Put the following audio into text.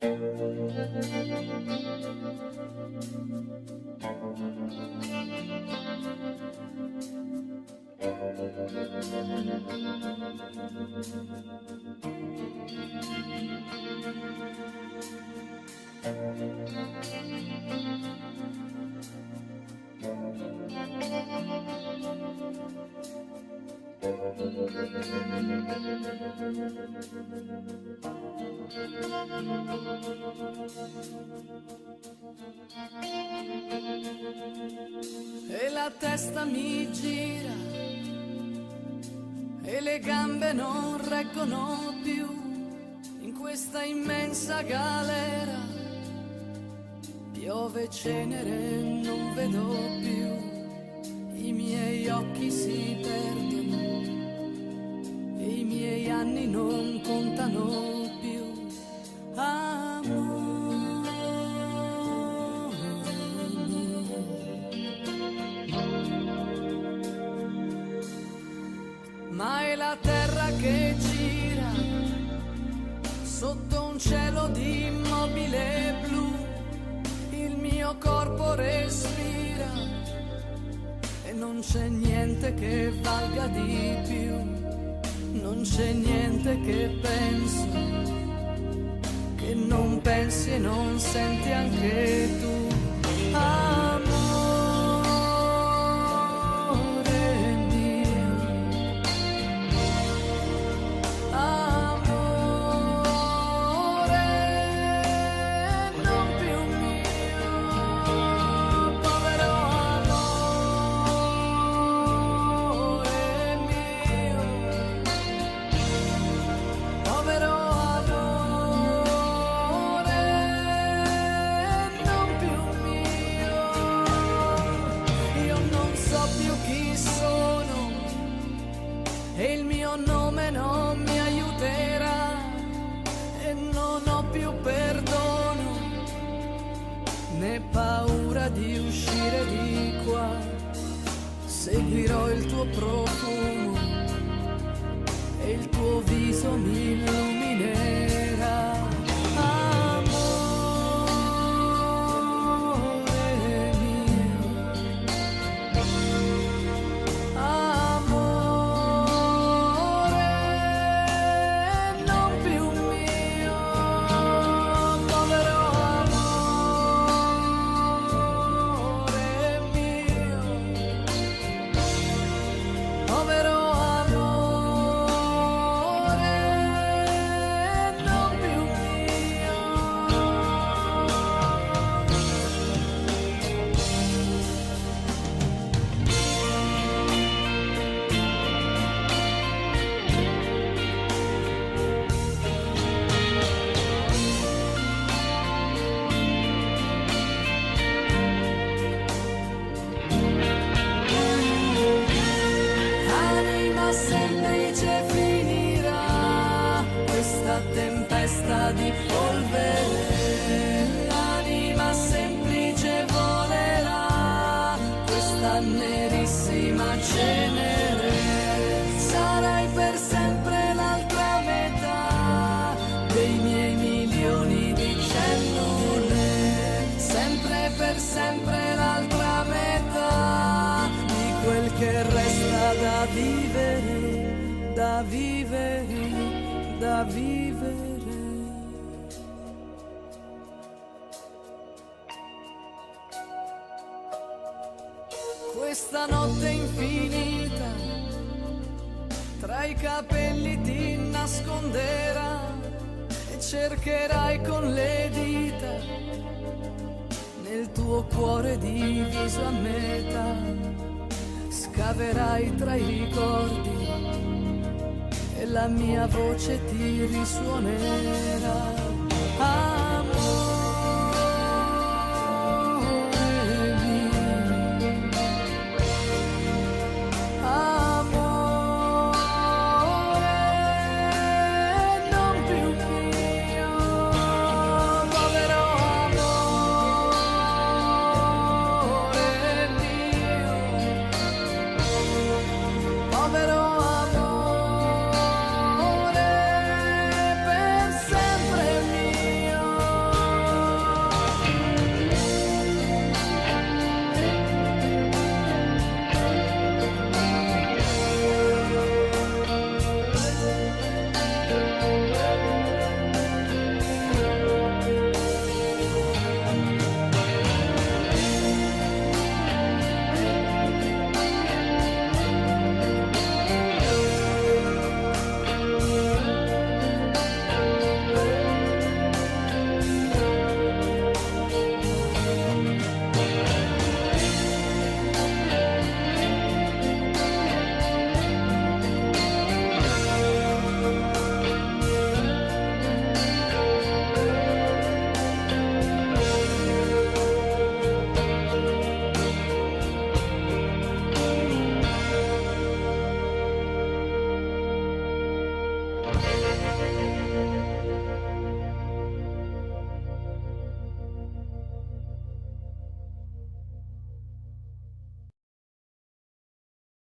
E la testa mi gira e le gambe non reggono più in questa immensa galera. Piove cenere, non vedo più, i miei occhi si perdono e i miei anni non contano più. Ma è la terra che gira sotto un cielo di immobile blu, il mio corpo respira e non c'è niente che valga di più, non c'è niente che penso, che non pensi e non senti anche tu. E il mio nome non mi aiuterà e non ho più perdono né paura di uscire di qua. Seguirò il tuo profumo e il tuo viso mi illuminerà. Tempesta di polvere, l'anima semplice volerà, questa nerissima cenere. Sarai per sempre l'altra metà dei miei milioni di cellule, sempre per sempre l'altra metà di quel che resta da vivere, da vivere, da vivere. Questa notte infinita tra i capelli ti nasconderà e cercherai con le dita nel tuo cuore diviso a metà. Scaverai tra i ricordi e la mia voce ti risuonerà.